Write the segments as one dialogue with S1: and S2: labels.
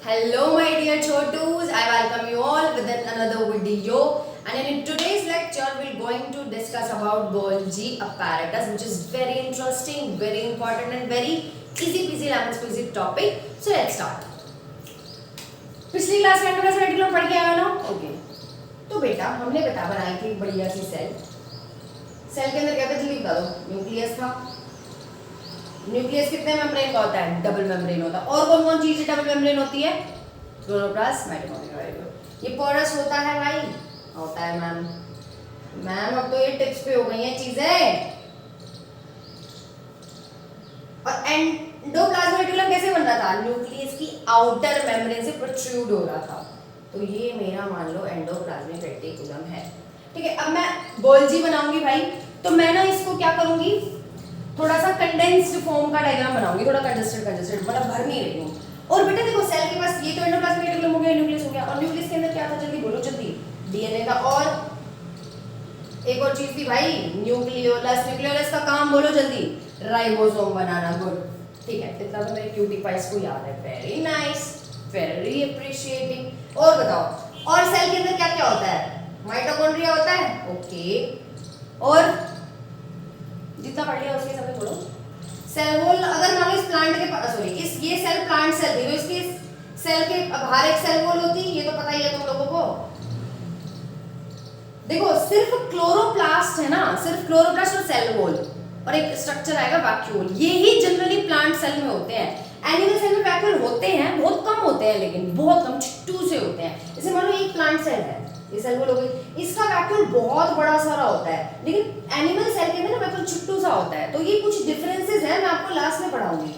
S1: Hello my dear Chotus, I welcome you all with another video, and in today's lecture we're going to discuss about Golgi apparatus, which is very interesting, very important and very easy peasy lemon squeezy topic. So let's start. पिछली class में endoplasmic reticulum पढ़ के आए हो ना? Okay. तो बेटा हमने बनाई थी बढ़िया सी सेल के अंदर क्या था जल्दी बता दो। न्यूक्लियस था। न्यूक्लियस कितने मेम्ब्रेन का होता है? डबल मेम्ब्रेन होता है। और कौन कौन चीजें डबल मेम्ब्रेन होती है? Chloroplast, mitochondria. ये पोरस होता है भाई? होता है मैम अब तो ये टिप्स पे हो गई हैं चीजें। और एंडोप्लाज्मिक रेटिकुलम कैसे बन रहा था? न्यूक्लियस की आउटर मेम्ब्रेन से प्रोट्रूड हो रहा था। तो ये मेरा मान लो एंडोप्लाज्मिक रेटिकुलम है। ठीक है, अब मैं गोल्जी बनाऊंगी भाई, तो मैं ना इसको क्या करूंगी, थोड़ा सा कंडेंस्ड फॉर्म का डायग्राम बनाऊंगी, थोड़ा कंजेस्टेड मतलब भर नहीं रही हूँ। और बेटा देखो सेल के पास ये तो एंडोप्लाज्मिक रेटिकुलम हो गया, न्यूक्लियस हो गया, और न्यूक्लियस के अंदर क्या था जल्दी बोलो जल्दी? डीएनए था, और एक और चीज थी भाई न्यूक्लियोलस। न्यूक्लियोलस का काम बोलो जल्दी? राइबोसोम बनाना। गुड, ठीक है, इतना तो मेरे क्यूटी पाइस को याद है। Very nice, very appreciating. और बताओ, और सेल के अंदर क्या क्या होता है? माइटोकॉन्ड्रिया होता है, ओके, और जितना पढ़ लिया उसके हिसाब से बोलो। सेल वॉल, अगर मान लो इस प्लांट के सॉरी इस ये सेल प्लांट सेल थी, तो इसकी सेल के बाहर एक सेल वॉल होती, ये तो पता ही है तुम लोगों को। देखो सिर्फ क्लोरोप्लास्ट है ना, सिर्फ क्लोरोप्लास्ट और सेल वॉल, और एक स्ट्रक्चर आएगा वैक्यूल। ये ही जनरली प्लांट सेल में होते हैं। एनिमल सेल में वैक्यूल होते हैं, बहुत कम होते हैं, लेकिन बहुत कम, छिट्टू से होते हैं। जैसे मान लो एक प्लांट सेल है, ये सेल वॉल हो गई, इसका वैक्यूल बहुत बड़ा सारा होता है, लेकिन एनिमल सेल के अंदर ना वैक्यूल छिट्टू सा होता है। तो ये कुछ डिफरेंसेस हैं, मैं आपको लास्ट में पढ़ाऊंगी।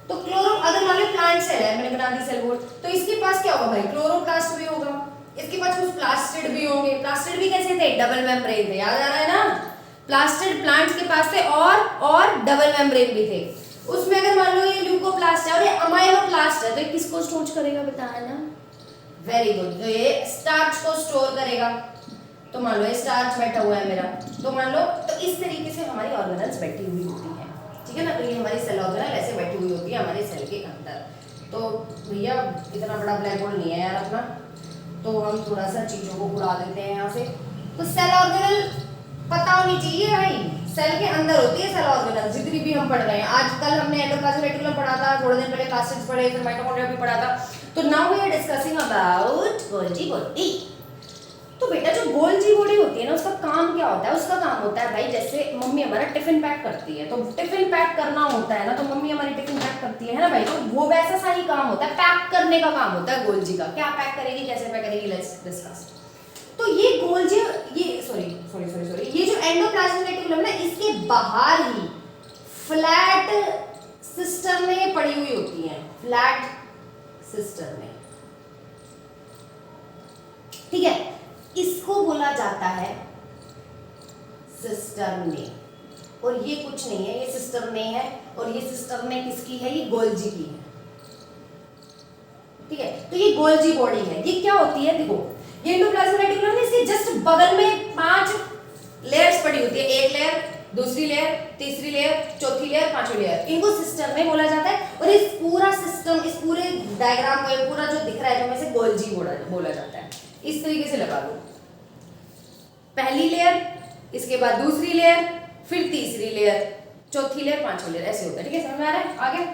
S1: तो अगर मान लो प्लांट सेल है, मैंने बना दी सेल वॉल, तो इसके पास क्या होगा भाई? क्लोरोप्लास्ट भी होगा, इसके पास कुछ प्लास्टिड भी होंगे। प्लास्टिड भी कैसे थे? डबल मेम्ब्रेन थे, याद आ रहा है ना? प्लास्टिड प्लांट्स के पास थे, और डबल मेम्ब्रेन भी थे। उसमें अगर मान लो ये ल्यूकोप्लास्ट है और ये अमाइलोप्लास्ट है, तो ये किसको स्टोर करेगा बताना? वेरी गुड, तो ये स्टार्च को स्टोर करेगा। तो मान लो ये स्टार्च बैठा हुआ है मेरा, तो मान लो, तो इस तरीके से हमारी ऑर्गेनल्स बैठी हुई होती हैं, ठीक है ना? तो ये हमारी सेल ऑर्गेनल ऐसे बैठी हुई होती है हमारे सेल के अंदर। तो भैया इतना बड़ा ब्लैक बोर्ड नहीं है यार अपना, तो हम थोड़ा सा चीजों को उड़ा देते हैं यहाँ से। तो सेल ऑर्गेनल पता होनी चाहिए भाई, सेल के अंदर होती है सेल ऑर्गेनल, जितनी भी हम पढ़ रहे हैं। आज कल हमने एंडोप्लाज्मिक रेटिकुलम पढ़ा था, थोड़े दिन पहले प्लास्टिड्स पढ़े, फिर माइटोकॉन्ड्रिया भी पढ़ा था। तो now we are discussing about Golgi body. तो बेटा जो गोल्जी बॉडी होती है ना, उसका काम क्या होता है? उसका काम होता है भाई, जैसे मम्मी हमारा टिफिन पैक करती है, तो टिफिन पैक करना होता है ना, तो मम्मी हमारी टिफिन पैक करती है ना भाई, तो वो वैसा सा ही काम होता है, पैक करने का काम होता है गोल्जी का। क्या पैक करेगी, कैसे पैक करेगी, लेट्स डिस्कस। तो ये गोल्जी, ये सॉरी ये जो एंडोप्लाज्मिक रेटिकुलम है ना, इसके बाहर ही फ्लैट सिस्टम में पड़ी हुई होती है, फ्लैट सिस्टम में, ठीक है? इसको बोला जाता है सिस्टम ने, और ये कुछ नहीं है, ये सिस्टम में है, और ये सिस्टम में किसकी है? ये गोल्जी की है, ठीक है? तो ये गोल्जी बॉडी है। ये क्या होती है? देखो ये एंडोप्लाज्मिक रेटिकुलम है, इसके जस्ट बगल में 5 लेयर्स पड़ी होती है, एक लेयर, दूसरी लेयर, तीसरी लेयर, चौथी लेयर, पांचवी लेयर, इनको सिस्टम में बोला जाता है। और इस पूरा सिस्टम, इस पूरे डायग्राम को, ये पूरा जो दिख रहा है, जो में से गोल्जी बोला जाता है। इस तरीके से लगा लो, पहली लेयर, इसके बाद दूसरी लेयर, फिर तीसरी लेयर, चौथी लेयर, पांचवी लेयर, ऐसे होता है, ठीक है? समझ में आ रहा है? आगे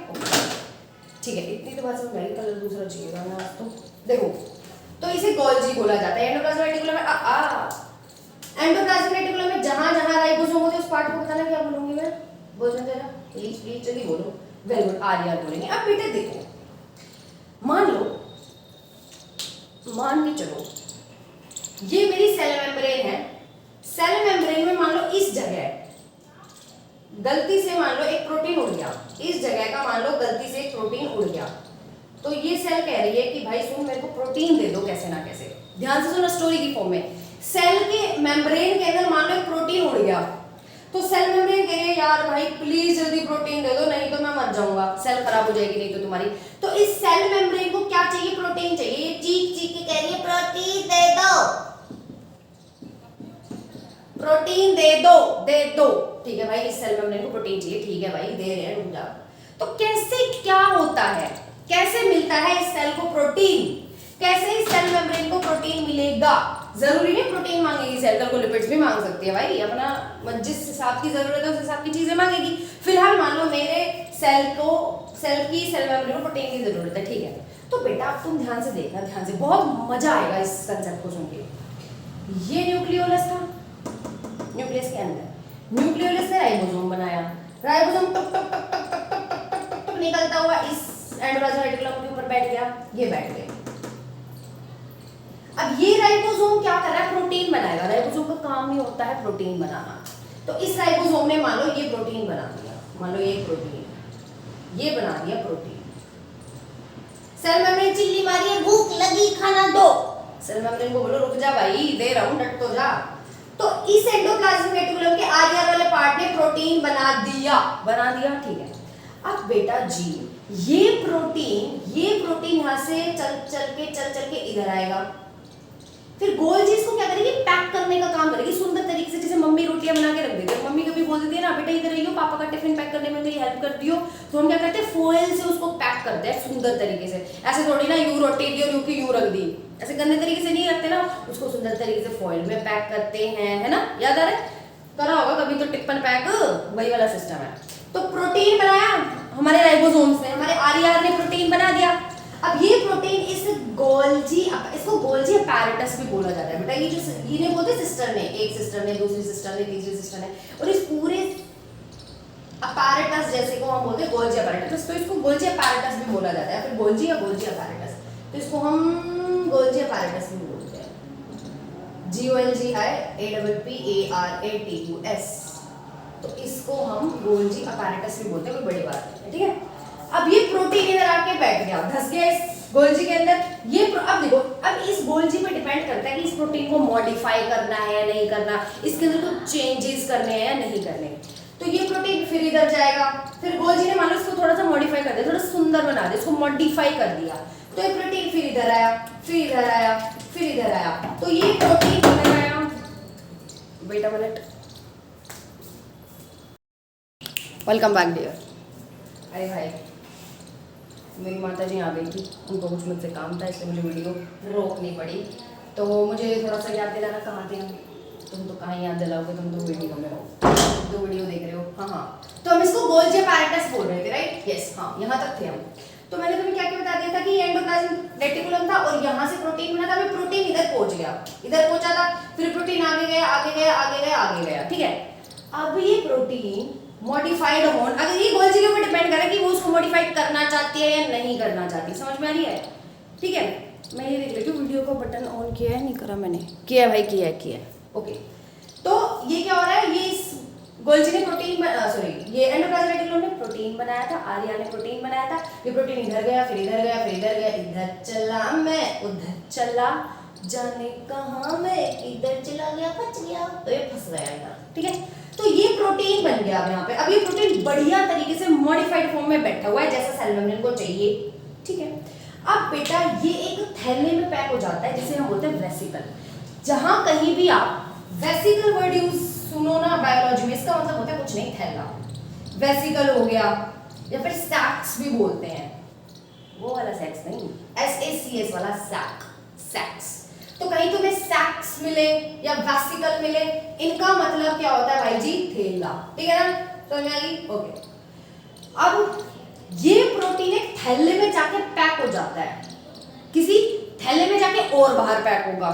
S1: ठीक है, इतनी तो बात समझ में आई। कलर दूसरा चाहिए ना तो देखो, तो इसे गोल्जी बोला जाता है। एंडोप्लाज्मिक रेटिकुलम में एंडोप्लाज्मिक रेटिकुलम में जहां जहां राइबोसोम होते हैं, उस पार्ट को बताना क्या बोलूंगी मैं? बोलना जरा प्लीज जल्दी बोलो। वेरी गुड, आर्या बोलेंगे। अब बेटे देखो, मान के चलो ये मेरी सेल मेम्ब्रेन है। सेल मेम्ब्रेन में मान लो इस जगह गलती से मान लो एक प्रोटीन उड़ गया, इस जगह का मान लो गलती से एक प्रोटीन उड़ गया, तो ये सेल कह रही है कि भाई सुन, मेरे को प्रोटीन दे दो कैसे ना कैसे। ध्यान से सुनो, स्टोरी की फॉर्म में। सेल के मेम्ब्रेन के अंदर मान लो एक प्रोटीन उड़ गया, तो सेल मेम्ब्रेन कह रही है यार भाई प्लीज जल्दी प्रोटीन दे दो, नहीं तो मैं मर जाऊंगा, सेल खराब हो जाएगी नहीं तो तुम्हारी। तो इस सेल मेम्ब्रेन को क्या चाहिए? प्रोटीन चाहिए। ये चीख चीख के कह रही है प्रोटीन दे दो, प्रोटीन दे दो। ठीक है भाई, इस सेल मेम्ब्रेन को प्रोटीन चाहिए, ठीक है भाई दे रहे हैं, रुक जा। तो कैसे क्या होता है? कैसे मिलता है इस सेल को प्रोटीन, कैसे इस सेल मेम्ब्रेन को प्रोटीन मिलेगा। जरूरी नहीं प्रोटीन मांगेगी सेल, कल को लिपिड्स भी मांग सकती है भाई, अपना जिस हिसाब की जरूरत है उस हिसाब की चीजें मांगेगी। फिलहाल मान लो मेरे सेल मेम्ब्रेन को प्रोटीन की जरूरत है, ठीक है। तो बेटा अब तुम ध्यान से देखना, ध्यान से, बहुत मजा आएगा इस कंसेप्ट को सुन के। ये न्यूक्लियोलस था, न्यूक्लियस के अंदर न्यूक्लियोलस से राइबोसोम बनाया, राइबोसोम टक टक टक टक टक टक टक टक टक टक निकलता हुआ इस एंडोप्लाज्मिक रेटिकुलम के ऊपर बैठ गया, ये बैठ गए। अब ये राइबोसोम क्या कर रहा है, प्रोटीन बनाएगा। राइबोसोम का काम ही होता है प्रोटीन बनाना। तो इस राइबोसोम ने मान लो ये प्रोटीन बना दिया, मान लो ये प्रोटीन, ये बना दिया प्रोटीन। सेल मेम्ब्रेन चिल्ली मारी है, भूख लगी खाना दो, सेल मेम्ब्रेन को बोलो रुक जा भाई, दे रहा हूं, डट तो जा। तो इस एंडोप्लाज्मिक रेटिकुलम के आर वाले पार्ट ने प्रोटीन बना दिया, ठीक है। अब बेटा जी ये प्रोटीन यहां से चल के इधर आएगा, फिर गोल्जी इसको क्या करेगी, पैक करने का काम करेगी सुंदर तरीके से, जैसे मम्मी रोटियां बना के रख देती है। मम्मी कभी बोल देती है ना बेटा इधर आइयो, पापा का टिफिन पैक करने में मेरी हेल्प कर दियो, तो हम क्या करते हैं फॉइल से उसको पैक करते हैं सुंदर तरीके से। ऐसे थोड़ी ना यूं रोटी दी और यूं की यूं रख दी, ऐसे गंदे तरीके से नहीं रखते ना, उसको सुंदर तरीके से फॉइल में पैक करते हैं, है ना, याद आ रहा है, करा होगा कभी तो टिफिन पैक, वही वाला सिस्टम है। तो प्रोटीन बनाया हमारे राइबोसोम्स ने, हमारे आर ने प्रोटीन बना दिया। अब ये प्रोटीन इस इसको गोल्जी अपैरेटस भी बोला जाता है बेटा। ये जो ये बोलते सिस्टर ने, एक सिस्टर ने, दूसरी सिस्टर ने, तीसरी सिस्टर ने, और इस पूरे अपैरेटस जैसे को हम बोलते हैं गोल्जी अपैरेटस, तो इसको गोल्जी अपैरेटस भी बोला जाता है, फिर गोल्जी या गोल्जी अपैरेटस, तो इसको हम गोल्जी अपैरेटस भी बोलते हैं। GOLGIAPPARATUS, तो इसको हम गोल्जी अपैरेटस भी बोलते हैं, कोई बड़ी बात नहीं है, ठीक है। अब ये प्रोटीन इधर आके बैठ गया, धस गया इस गोल्जी के अंदर। ये अब देखो, अब इस गोल्जी पे डिपेंड करता है कि इस प्रोटीन को मॉडिफाई करना है या नहीं करना, इसके अंदर कुछ चेंजेस करने हैं या नहीं करने। तो ये प्रोटीन फिर इधर जाएगा, फिर गोल्जी ने मान लो इसको थोड़ा सा मॉडिफाई कर दिया, थोड़ा सुंदर बना दिया, इसको मॉडिफाई कर दिया, तो ये प्रोटीन फिर इधर आया, फिर इधर आया, फिर इधर आया, तो ये प्रोटीन बन गया। Wait a minute, welcome back dear. अरे भाई मेरी माता जी आ गई थी, उनको कुछ मुझसे काम था, इसलिए मुझे वीडियो रोकनी पड़ी। तो मुझे थोड़ा सा याद दिलाना, कहाँ थे हम, तुम तो कहाँ याद दिलाओगे, तुम तो वीडियो में हो, दो वीडियो देख रहे हो। हाँ, तो हम इसको गोल्जी अपैरेटस बोल रहे थे, राइट, यस, हाँ, यहाँ तक थे हम। तो मैंने तुम्हें क्या क्या बता दिया था कि एंडोप्लाज्मिक रेटिकुलम था और यहाँ से प्रोटीन बना था, अभी प्रोटीन इधर पहुंच गया, इधर पहुंचा था, फिर प्रोटीन आगे गया, आगे गया, आगे गया, आगे गया, ठीक है। अब ये प्रोटीन मॉडिफाइड होन, अगर ये गोल्जी के ऊपर डिपेंड करे कि वो उसको मॉडिफाइड करना चाहती है या नहीं करना चाहती, समझ में आ रही है, ठीक है। मैं ये देख लेती हूँ वीडियो का बटन ऑन किया है, नहीं करा मैंने, किया है भाई, किया है, ओके। तो ये क्या हो रहा है, ये इस गोल्जी ने प्रोटीन, सॉरी, ये एंडोप्लाज्मिक रेटिकुलम ने प्रोटीन बनाया था, आर्या ने प्रोटीन बनाया था, ये प्रोटीन इधर गया, फिर इधर गया, फिर इधर गया, इधर चला मैं, उधर चला, जाने कहाँ मैं, इधर चला गया, फंस गया, तो ये फंस गया यहाँ, ठीक है। तो ये प्रोटीन बन गया अब यहाँ पे। अब ये प्रोटीन बढ़िया तरीके से मॉडिफाइड फॉर्म में बैठा हुआ है जैसा सेल मेम्ब्रेन को चाहिए, ठीक है। अब बेटा ये एक थैले में पैक हो जाता है, जिसे हम बोलते हैं वेसिकल। जहां कहीं भी आप वेसिकल वर्ड यूज सुनो ना बायोलॉजी में, इसका मतलब होता है कुछ नहीं, थैला, वेसिकल हो गया, या फिर सैक्स भी बोलते हैं, वो वाला सैक्स नहीं, SACS वाला सैक्स। तो कहीं तुम्हें सैक्स मिले या वेसिकल मिले, इनका मतलब क्या होता है भाई जी, थैला, ठीक है ना, समझ में आ गई, ओके। अब ये प्रोटीन एक थैले में जाके पैक हो जाता है, किसी थैले में जाके और बाहर पैक होगा।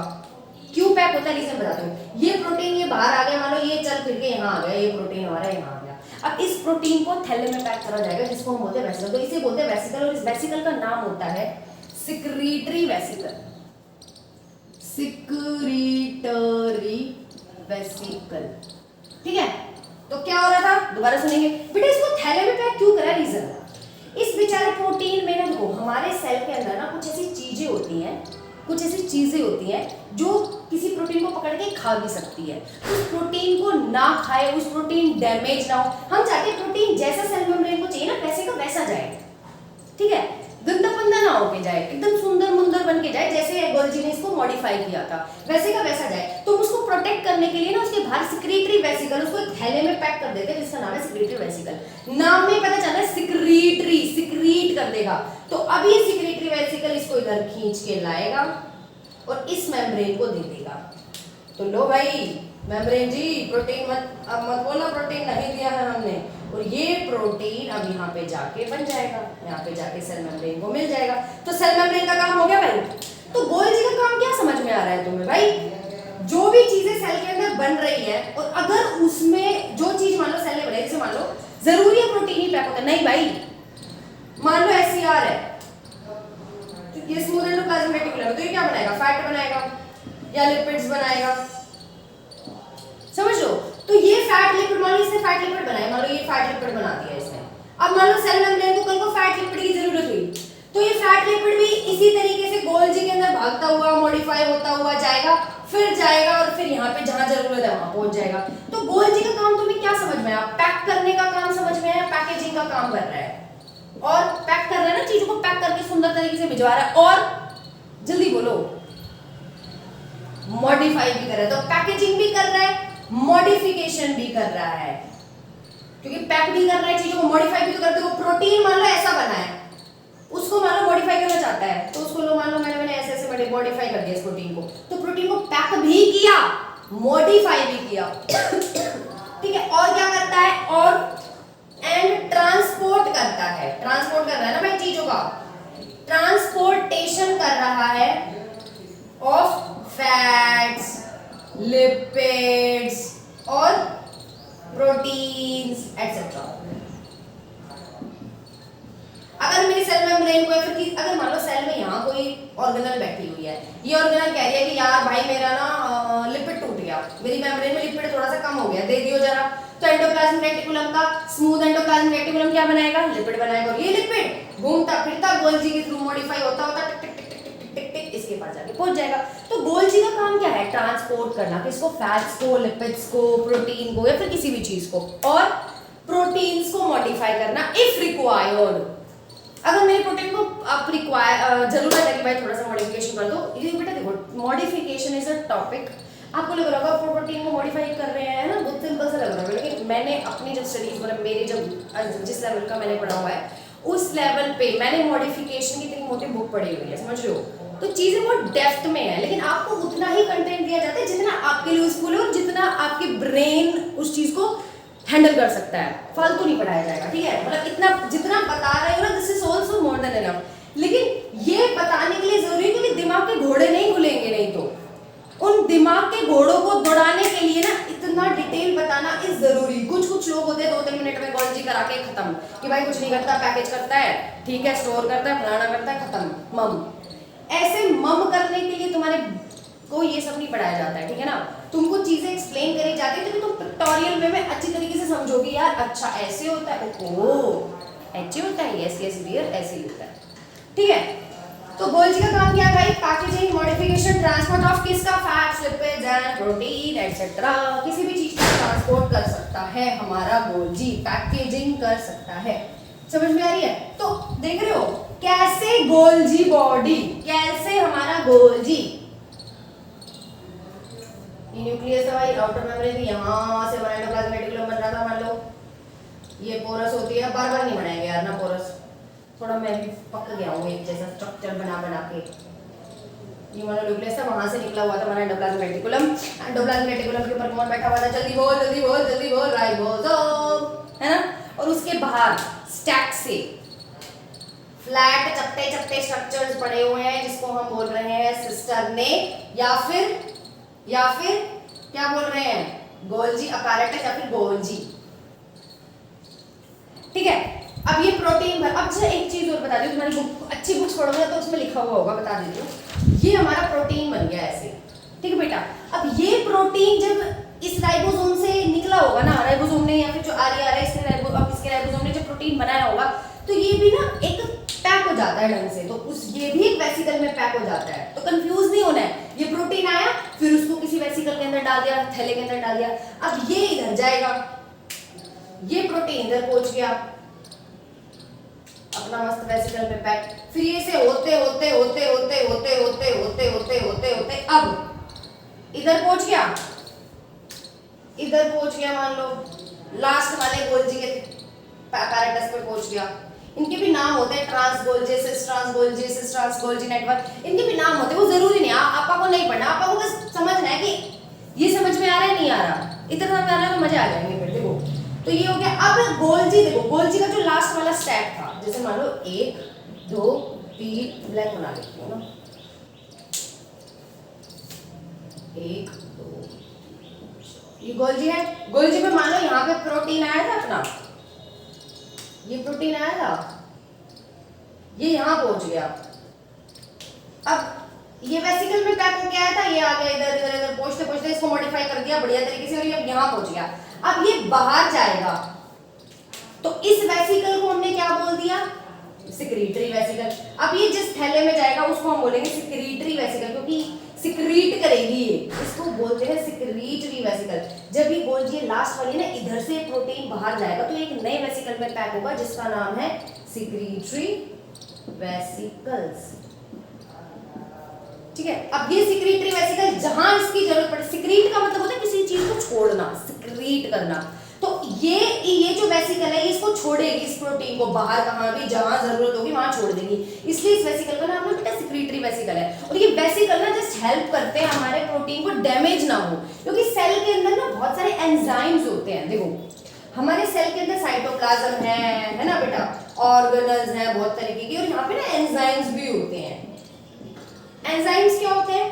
S1: क्यों पैक होता है, रीजन बताती हूँ। ये प्रोटीन ये बाहर आ गया, मान लो ये चल फिर के यहाँ आ गया, ये प्रोटीन हमारा यहाँ आ गया। अब इस प्रोटीन को थैले में पैक करा जाएगा, जिसको हम बोलते हैं वेसिकल, तो इसे बोलते हैं वेसिकल, और इस वेसिकल का नाम होता है सिक्रीटरी वेसिकल, सिक्रीटरी वेसिकल, ठीक है। तो क्या हो रहा था, दोबारा सुनेंगे बेटा, इसको थैले में पैक क्यों करा, रीजन। इस बेचारे प्रोटीन में ना, देखो हमारे सेल के अंदर ना कुछ ऐसी चीजें होती हैं जो किसी प्रोटीन को पकड़ के खा भी सकती है। उस प्रोटीन को ना खाए, उस प्रोटीन डैमेज ना हो, हम चाहते हैं प्रोटीन जैसा सेल मेम्ब्रेन को चाहिए ना वैसे का वैसा जाए, ठीक है, गंदा पंदा ना होके जाए, एकदम सुंदर मुंदर बन के जाए, जैसे गोल्जी ने इसको मॉडिफाई किया था वैसे का वैसा जाए। तो उसको प्रोटेक्ट करने के लिए ना उसके बाहर सिक्रीटरी वेसिकल, उसको एक थैले में पैक कर देते हैं जिसका नाम है सिक्रेटरी वेसिकल। नाम में पता चला है सिक्रेटरी, सिक्रीट कर देगा। तो अब ये सिक्रेटरी वेसिकल इसको इधर खींच के लाएगा और इस मेम्ब्रेन को दे देगा। तो लो भाई मेम्ब्रेन जी, प्रोटीन मत बोलो प्रोटीन नहीं दिया है हमने, और ये प्रोटीन अब यहाँ पे जाके बन जाएगा, यहाँ पे जाके सेल मेम्ब्रेन को मिल जाएगा। तो सेल मेम्ब्रेन का काम हो गया भाई। तो गोल्जी का काम क्या समझ में आ रहा है तुम्हें भाई? जो भी चीजें सेल के अंदर बन रही है और अगर उसमें जो चीज मान लो सेल ने बनाई, जैसे मान लो जरूरी है प्रोटीन ही पैक होता है, नहीं भाई, मान लो SCR है तो ये स्मूथ एंडोप्लाज्मिक रेटिकुलम है, तो ये क्या बनाएगा? फैट बनाएगा या लिपिड्स बनाएगा, समझ लो। तो ये फैट लिपिड, मान लो इसने फैट लिपिड बनाया, मान लो ये फैट लिपिड बना दिया इसने। अब मान लो सेल मेम्ब्रेन को कल को फैट लिपिड की जरूरत हुई, तो ये फैट लिपिड भी इसी तरीके से गोल्जी के अंदर भागता हुआ मॉडिफाई होता हुआ जाएगा, फिर जाएगा और फिर यहाँ पे जहां जरूरत है वहां पहुंच जाएगा। तो गोल्जी का काम तुम्हें क्या समझ में आया? पैक करने का काम समझ में आया, पैकेजिंग का काम कर रहा है, और पैक कर रहा है ना, चीजों को पैक करके सुंदर तरीके से भिजवा रहा है, और जल्दी बोलो मॉडिफाई भी कर रहा है। तो पैकेजिंग भी कर रहा है, मॉडिफिकेशन भी कर रहा है, क्योंकि पैक भी कर रहा है चीजों को, मॉडिफाई भी तो करते हो। प्रोटीन मान लो ऐसा बना है, उसको मान लो मॉडिफाई करना चाहता है, तो उसको लो मान लो मैंने ऐसे ऐसे मॉडिफाई कर दिया इस प्रोटीन को, तो प्रोटीन को पैक भी किया, मॉडिफाई भी किया ठीक है। और क्या करता है? और एंड ट्रांसपोर्ट करता है, ट्रांसपोर्ट कर रहा है ना भाई चीजों का, ट्रांसपोर्टेशन कर रहा है ऑफ फैट्स, लिपिड्स और प्रोटीन्स एटसेट्रा। अगर मेरी सेल मेम्ब्रेन को, फिर अगर मान लो सेल में यहाँ कोई ऑर्गेनल बैठी हुई है, ये ऑर्गेनल कह रही है कि यार भाई मेरा ना लिपिड टूट गया, मेरी मेम्ब्रेन में लिपिड थोड़ा सा कम हो गया, दे दियो जरा। तो एंडोप्लाज्मिक रेटिकुलम का स्मूथ एंडोप्लाज्मिक रेटिकुलम क्या बनाएगा? लिपिड बनाएगा, और ये लिपिड घूमता फिरता गोल्जी के थ्रू मॉडिफाई होता होता टिक टिक टिक टिक टिक टिक टिक इसके पास जाके पहुंच जाएगा। तो गोल्जी का काम क्या है? ट्रांसपोर्ट करना, किसको? फैट्स को, लिपिड्स को, प्रोटीन को, या फिर किसी भी चीज को, और प्रोटीन्स को मॉडिफाई करना इफ रिक्वायर्ड। अगर मेरे प्रोटीन को आप जरूरत है कि भाई थोड़ा सा मॉडिफिकेशन कर दो, ये बेटा देखो मॉडिफिकेशन इज अ टॉपिक। आपको लग रहा होगा प्रोटीन को मॉडिफाई कर रहे हैं ना, बहुत सिंपल सा लग रहा है, लेकिन मैंने अपनी जब स्टडीज, मतलब मेरे जब जिस लेवल का मैंने पढ़ा हुआ है उस लेवल पे मैंने मॉडिफिकेशन की इतनी मोटी बुक पढ़ी हुई है, समझ रहे हो? तो चीजें बहुत डेप्थ में है, लेकिन आपको उतना ही कंटेंट दिया जाता है जितना आपके लिए यूजफुल है और जितना आपके ब्रेन उस चीज को हैंडल कर सकता है, फालतू नहीं पढ़ाया जाएगा, ठीक है? मतलब इतना जितना बता रहे हो ना, this is also more than enough. लेकिन ये बताने के लिए जरूरी है, क्योंकि दिमाग के घोड़े नहीं खुलेंगे, नहीं तो उन दिमाग के घोड़ों को दौड़ाने के लिए ना इतना डिटेल बताना इज जरूरी। कुछ लोग होते हैं 2-3 मिनट में गोल्जी करा के खत्म, कि भाई कुछ नहीं करता, पैकेज करता है, ठीक है, स्टोर करता है, फलाना करता है, खत्म, मम। ऐसे मम करने के लिए तुम्हारे को ये सब नहीं पढ़ाया जाता है, ठीक है ना? तुमको चीजें एक्सप्लेन करी जाती है, तो तुम पिक्टोरियल में अच्छी तरीके से समझोगे, यार अच्छा ऐसे होता है, ओह ऐसे होता है, यस यस डियर ऐसे ही होता है, ठीक है? तो गोल्जी का काम क्या है भाई? पैकेजिंग, मॉडिफिकेशन, ट्रांसपोर्ट ऑफ किसका? Fats, lipids and protein etcetera. किसी भी चीज को ट्रांसपोर्ट कर सकता है हमारा गोल्जी, पैकेजिंग कर सकता है। समझ में आ रही है? तो देख रहे हो कैसे गोल्जी बॉडी, कैसे हमारा गोल्जी न्यूक्लियस है भाई, आउटर मेम्ब्रेन यहाँ से एंडोप्लाज्मिक रेटिकुलम बन रहा था, मान लो ये पोरस होती है, बार बार नहीं बनाएंगे यार ना पोरस, थोड़ा मैं भी पक गया हूँ एक जैसा स्ट्रक्चर बना के। ये मान लो न्यूक्लियस था, वहां से निकला हुआ था हमारा एंडोप्लाज्मिक रेटिकुलम। एंडोप्लाज्मिक रेटिकुलम के ऊपर कौन बैठा हुआ था? जल्दी बोल जल्दी बोल जल्दी बोल, राइबोसोम, है ना? और उसके बाहर स्टैक से फ्लैट चपटे चपटे स्ट्रक्चर्स पड़े हुए हैं, जिसको हम बोल रहे हैं सिस्टरने, या फिर क्या बोल रहे हैं? गोल्जी अपैरेटस या फिर गोल्जी, ठीक है? अब ये प्रोटीन अब अच्छा एक चीज और बता दूं, तुम्हारी बुक अच्छी बुक्स पढ़ोगे तो उसमें लिखा हुआ होगा, बता देती हूँ। ये हमारा प्रोटीन बन गया ऐसे, ठीक है बेटा? अब ये प्रोटीन जब इस राइबोसोम से निकला होगा ना, राइबोसोम ने या फिर जो आर है इसके राइबोसोम ने जो प्रोटीन बनाया होगा, तो ये भी ना एक पैक हो जाता है ढंग से, तो उस ये भी एक वेसिकल में पैक हो जाता है। तो कंफ्यूज नहीं होना है, ये प्रोटीन आया फिर उसको किसी वेसिकल के अंदर डाल दिया, थैले के अंदर डाल दिया, अब ये इधर जाएगा, ये प्रोटीन इधर पहुंच गया अपना मस्त वेसिकल में पैक, फिर ये से होते होते होते होते होते होते होते होते होते होते अब इधर पहुंच गया, मान लो लास्ट वाले गोल्जी के पैराटस पे पहुंच गया। इनके भी नाम होते हैं, trans Golgi, cis trans Golgi, cis trans Golgi network, इनके भी नाम होते हैं। वो जरूरी नहीं, आपा को नहीं पढ़ना, आपा को बस समझना है कि ये समझ में आ रहा है नहीं आ रहा, इतना समझ में आ रहा है तो मजे आ जाएंगे फिर। देखो तो ये हो गया। अब गोल्जी देखो, गोल्जी का जो लास्ट वाला स्टैक था, जैसे मान लो 1 2 3 ब्लैक बना लेती हूँ ना, 1 2, ये गोल्जी है। गोल्जी पे मान लो यहाँ पे प्रोटीन आया था अपना, ये प्रोटीन आया था, ये यहाँ पहुंच गया। अब ये वेसिकल में पैक होके आया था, ये आ गया इधर इधर इधर पहुंचते पहुंचते इसको मॉडिफाई कर दिया बढ़िया तरीके से और ये यहाँ पहुंच गया। अब ये बाहर जाएगा तो इस वेसिकल को हमने क्या बोल दिया, सिक्रीटरी वेसिकल। अब ये जिस थैले में जाएगा उसको हम बोलेंगे सिक्रीटरी वेसिकल, क्योंकि सिक्रीट करेगी ये, इसको बोलते हैं सिक्रीटरी वेसिकल। जब ये गोल्जी लास्ट वाली ना इधर से प्रोटीन बाहर जाएगा तो एक नए वेसिकल में पैक होगा जिसका नाम है सिक्रीटरी वेसिकल्स। ठीक है, अब ये सिक्रीटरी वेसिकल जहां इसकी जरूरत पड़े, सिक्रीट का मतलब होता है किसी चीज को छोड़ना, सिक्रीट करना। तो ये जो वेसिकल है इसको छोड़ेगी इस प्रोटीन को बाहर, कहां भी जहां जरूरत होगी वहां छोड़ देगी, इसलिए इस वेसिकल का नाम ना बेटा सिक्रीटरी वेसिकल है। और ये वेसिकल ना जस्ट हेल्प करते हैं हमारे प्रोटीन को डैमेज ना हो, क्योंकि सेल के अंदर ना बहुत सारे एंजाइम्स होते हैं। देखो हमारे सेल के अंदर साइटोप्लाज्म है ना बेटा, ऑर्गेनल्स हैं बहुत तरीके के, और यहाँ पे ना एंजाइम्स भी होते हैं। एंजाइम्स क्या होते हैं,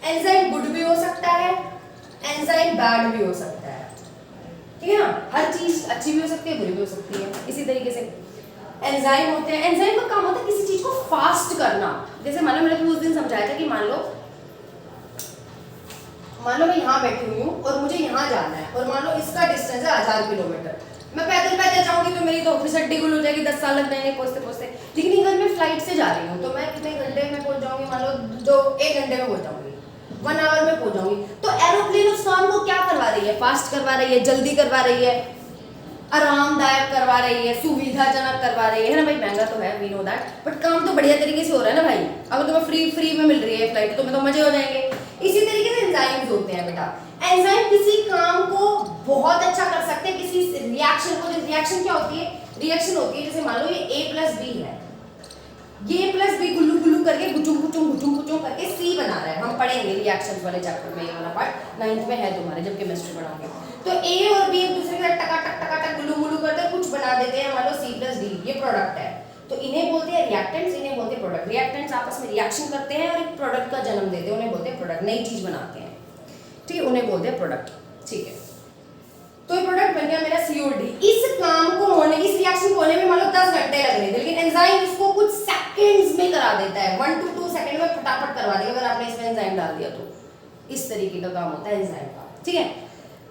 S1: एंजाइम गुड भी हो सकता है, एंजाइम बैड भी हो सकता है, ठीक है ना, हर चीज अच्छी भी हो सकती है बुरी भी हो सकती है। इसी तरीके से एंजाइम होते हैं, एंजाइम का काम होता है किसी चीज को फास्ट करना। जैसे मान लो मैंने तुम्हें उस दिन समझाया था कि मान लो मैं यहाँ बैठी हुई हूँ और मुझे यहाँ जाना है, और मान लो इसका डिस्टेंस है 1000 किलोमीटर, मैं पैदल जाऊंगी तो मेरी तो ऑफिस हड्डी गुल हो जाएगी, 10 साल लग जाएंगे पहुंचते पहुंचते। लेकिन अगर मैं फ्लाइट से जा रही हूँ तो मैं कितने घंटे में पहुंच जाऊंगी, मान लो 1 घंटे में पहुंच जाऊंगी, 1 आवर में पहुंच जाऊंगी। तो एरोप्लेन उस काम को क्या करवा रही है, फास्ट करवा रही है, जल्दी करवा रही है, आरामदायक करवा रही है, सुविधाजनक करवा रही है ना भाई। महंगा तो है, वी नो दैट, बट काम तो बढ़िया तरीके से हो रहा है ना भाई। अगर तुम्हें फ्री में मिल रही है फ्लाइट तो तुम्हें तो मजे हो जाएंगे। इसी तरीके से एंजाइम्स होते हैं बेटा, एंजाइम किसी काम को बहुत अच्छा कर सकते हैं, किसी रिएक्शन को। रिएक्शन क्या होती है, रिएक्शन होती है जैसे मान लो ये A+B है, ये A+B गुल्लू गुल्लू करके गुचुम करके C बना रहा है। हम पढ़ेंगे रिएक्शंस वाले चैप्टर में, ये वाला पार्ट 9th में है तुम्हारे जब केमिस्ट्री पढ़ाओगे। तो A और B एक दूसरे के साथ टका गुल्लू गुल्लू करके कुछ बना देते हैं, मान लो C+D, ये प्रोडक्ट है। तो इन्हें बोलते हैं रिएक्टेंट्स, इन्हें बोलते हैं प्रोडक्ट। रिएक्टेंट्स आपस में रिएक्शन करते हैं और एक प्रोडक्ट का जन्म देते हैं, उन्हें बोलते हैं प्रोडक्ट। नई चीज बनाते हैं, ठीक है, उन्हें बोलते हैं प्रोडक्ट। ठीक है, तो ये प्रोडक्ट बन गया मेरा COD। इस काम को होने, इस रिएक्शन को होने में मान लो 10 घंटे लग रहे थे, लेकिन एंजाइम इसको कुछ सेकंड्स में करा देता है, 1 to 2 सेकंड में फटाफट करवा देगा अगर आपने इसमें एंजाइम डाल दिया तो। इस तरीके का काम होता है एंजाइम का, ठीक है।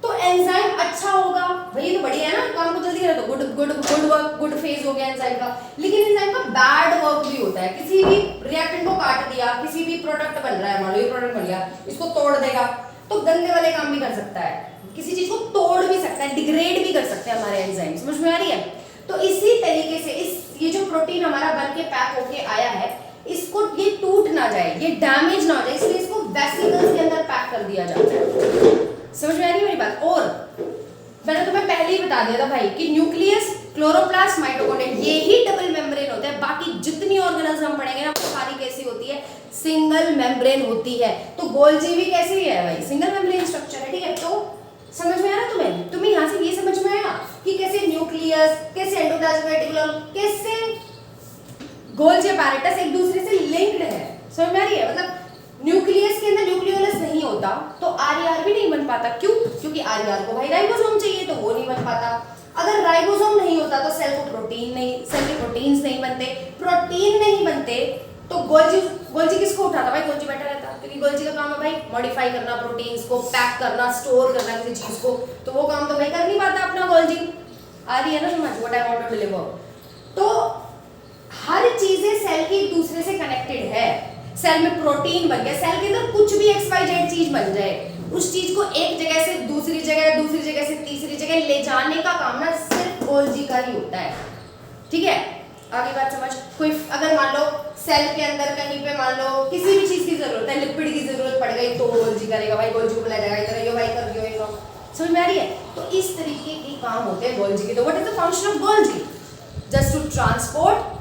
S1: तो एंजाइम अच्छा होगा भाई, तो बढ़िया है ना, काम को जल्दी करा तो गुड वर्क, गुड फेज हो गया एंजाइम का। लेकिन एंजाइम का बैड वर्क भी होता है, किसी भी रिएक्टेंट को काट दिया, किसी भी प्रोडक्ट बन रहा है, मान लो ये प्रोडक्ट बन गया, इसको तोड़ देगा तो गंदे वाले काम भी कर सकता है, किसी चीज को तोड़ भी सकता है, डिग्रेड भी कर सकते हैं हमारे एंजाइम। समझ में आ रही है? तो इसी तरीके से ये जो प्रोटीन हमारा बन के पैक होके आया है, इसको ये टूट ना जाए, ये डैमेज ना हो जाए, इसलिए इसको वेसिकल्स के अंदर पैक कर दिया जाता है। समझ में आ रही है मेरी बात? और मैंने तुम्हें पहले ही बता दिया था भाई कि न्यूक्लियस, क्लोरोप्लास्ट, माइटोकॉन्ड्रिया, ये ही डबल मेम्ब्रेन होते हैं। बाकी जितनी ऑर्गेनल्स हम पढ़ेंगे ना वो सारी कैसी होती है, सिंगल मेम्ब्रेन होती है। तो गोल्जी भी कैसी है भाई, सिंगल मेम्ब्रेन स्ट्रक्चर है, ठीक है। तो समझ में आ रहा तुम्हें यहाँ से ये समझ में आया कि कैसे न्यूक्लियस, कैसे एंडोप्लाज्मिक रेटिकुलम, कैसे गोल्जी apparatus एक दूसरे से लिंक्ड है। समझ में आ रही है? मतलब न्यूक्लियस के अंदर न्यूक्लियोलस नहीं होता तो RER भी नहीं बन पाता। क्यों? क्योंकि RER को भाई राइबोसोम चाहिए तो वो नहीं बन पाता। अगर राइबोसोम नहीं होता तो सेल को प्रोटीन नहीं, सेल के प्रोटीन्स नहीं बनते, प्रोटीन नहीं बनते तो गोल्जी किसको उठाता भाई? गोल्जी बैठा रहता, क्योंकि गोल्जी का काम है भाई मॉडिफाई करना, प्रोटीन्स को पैक करना, स्टोर करना किसी चीज को, तो वो काम तो भाई कर नहीं पाता अपना गोल्जी। आ रही है ना समझ, what I want to deliver. तो हर चीजें सेल की एक दूसरे से कनेक्टेड है। सेल में प्रोटीन बन गया, सेल के अंदर कुछ भी XYZ चीज बन जाए, उस चीज को एक जगह से दूसरी जगह से तीसरी जगह ले जाने का काम ना सिर्फ गोल्जी का ही होता है, ठीक है। आगे बात समझ। कोई अगर मान लो सेल के अंदर कहीं पे मान लो किसी भी चीज की जरूरत है, लिपिड की जरूरत पड़ गई तो गोल्जी करेगा भाई, गोल्जी को बुलाया जाएगा, इधर यो भाई कर दियो, समझ में आ रही है? तो इस तरीके के काम होते हैं गोल्जी के। तो what is the function of Golgi? Just to transport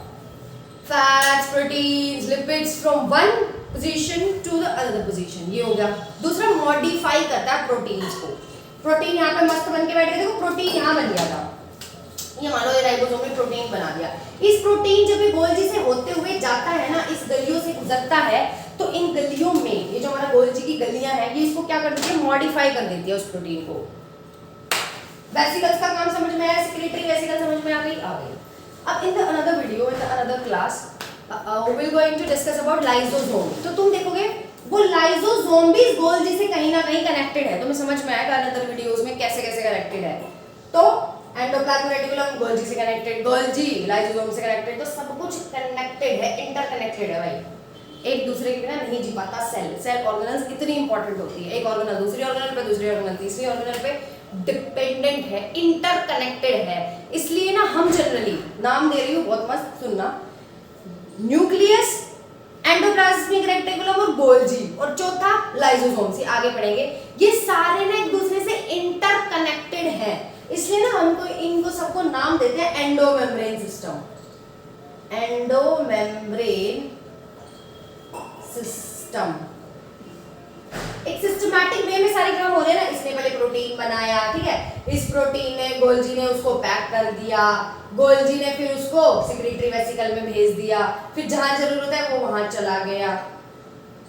S1: fats, proteins, lipids from one position to the other position, ये हो गया। दूसरा, मॉडिफाई करता है प्रोटीन्स को। प्रोटीन यहाँ पे मस्त बन के बैठ गया, देखो प्रोटीन यहाँ बन गया था, ये मान लो ये राइबोसोम ने प्रोटीन बना दिया। इस प्रोटीन जब ये गोल्जी से होते हुए जाता है ना, इस गलियों से गुजरता है, तो इन गलियों में ये जो हमारा गोल्जी की गलियां हैं, ये इसको क्या कर देती है? मॉडिफाई कर देती है उस प्रोटीन को। वेसिकल्स का काम समझ में आया? सेक्रेटरी वेसिकल समझ में आ गई? आ गई। अब in the another video, in the another class we will going to discuss about lysosome. तो तुम देखोगे वो लाइसोसोम भी इस गोल्जी से कहीं ना कहीं कनेक्टेड है। तुम्हें समझ में आएगा अनदर वीडियोस में कैसे कैसे कनेक्टेड है। तो एंडोप्लाज्मिक रेटिकुलम गोल्जी से कनेक्टेड, गोल्जी लाइसोसोम से कनेक्टेड, तो सब कुछ कनेक्टेड है, इंटरकनेक्टेड है भाई। एक दूसरे के बिना नहीं जी पाता सेल। सेल ऑर्गेनल्स इतनी इंपॉर्टेंट होती है, एक ऑर्गेनल दूसरी ऑर्गेनल पे, दूसरी ऑर्गेनल तीसरी ऑर्गेनल पे डिपेंडेंट है, इंटरकनेक्टेड है। इसलिए ना हम जनरली नाम दे रही हूँ, बहुत मस्त सुनना, न्यूक्लियस, एंडोप्लाज्मिक रेटिकुलम और गोल्जी, और चौथा लाइसोसोम से आगे पढ़ेंगे। ये सारे ना एक दूसरे से इंटरकनेक्टेड हैं, इसलिए ना हमको इनको सबको नाम देते हैं एंडोमेम्ब्रेन सिस्टम। एंडोमेम्ब्रेन सिस्टम एक सिस्टमैटिक वे में सारे काम हो रहे हैं ना। इसने पहले प्रोटीन बनाया, ठीक है, इस प्रोटीन ने गोल्जी ने उसको पैक कर दिया, गोल्जी ने फिर उसको सेक्रेटरी वेसिकल में भेज दिया, फिर जहां जरूरत है वो वहां चला गया,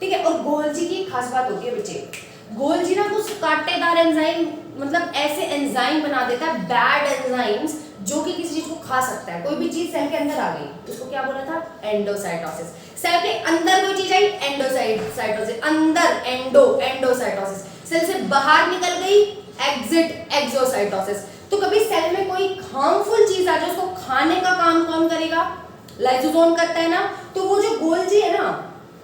S1: ठीक है। और गोल्जी की खास बात होती है बच्चे, गोल्जी ना कुछ कांटेदार एंजाइम, मतलब ऐसे एंजाइम बना देता है, बैड एंजाइम्स, जो कि किसी चीज को खा सकता है। कोई भी चीज सेल के अंदर आ गई, उसको क्या बोला था? एंडोसाइटोसिस। सेल के अंदर कोई चीज आई, एंडोसाइटोसिस, अंदर एंडोसाइटोसिस। सेल से बाहर निकल गई, एग्जिट एक्सोसाइटोसिस। तो कभी सेल में कोई हार्मफुल चीज आ जाए, उसको खाने का काम कौन करेगा? लाइसोसोम करता है ना। तो वो जो गोल्जी है ना,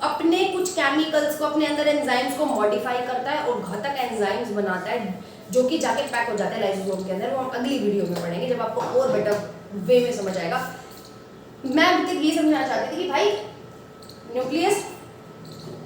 S1: अपने कुछ केमिकल्स को, अपने अंदर एंजाइम्स को मॉडिफाई करता है और घातक एंजाइम्स बनाता है, जो कि जाके पैक हो जाता है लाइसोसोम के अंदर। वो हम अगली वीडियो में पढ़ेंगे जब आपको और बेटर वे में समझ आएगा। मैं अभी तक ये समझाना चाहती थी कि भाई न्यूक्लियस,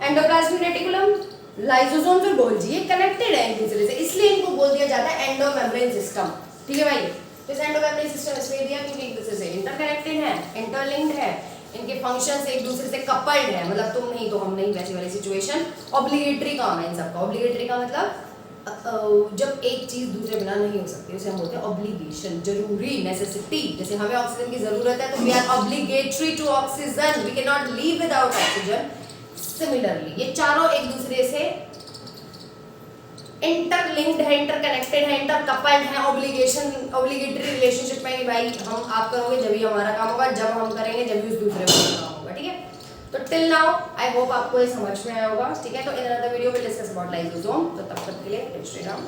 S1: एंडोप्लाज्मिक रेटिकुलम, लाइसोसोम्स और गोल्जी ये कनेक्टेड है एक दूसरे से, इसलिए इनको बोल दिया जाता है एंडोमेम्ब्रेन सिस्टम, ठीक है भाई। तो इस एंडोमेम्ब्रेन सिस्टम इसलिए दिया क्योंकि एक दूसरे से इंटरकनेक्टेड है, इंटरलिंक्ड है, इनके फंक्शंस एक दूसरे से कपल्ड है, मतलब तुम नहीं तो हम नहीं, वैसी वाली सिचुएशन। ऑब्लिगेटरी काम है इन सबका। ऑब्लिगेटरी का मतलब जब एक चीज दूसरे बिना नहीं हो सकती, उसे हम बोलते हैं ऑब्लिगेशन, जरूरी, नेसेसिटी। जैसे हमें ऑक्सीजन की जरूरत है तो we are obligatory to oxygen, we can not live without oxygen. Similarly ये चारों एक दूसरे से इंटरलिंक्ड है, इंटरकनेक्टेड है, इंटरकपल्ड है, ऑब्लिगेटरी रिलेशनशिप में कि भाई हम आप करोगे जब ही हमारा काम होगा, जब हम करेंगे जब भी उस दूसरे का काम होगा, ठीक है। तो टिल नाउ आई होप आपको ये समझ में आया होगा, ठीक है। तो in another video will discuss about lysosome. तो तब तक के लिए जय श्री राम।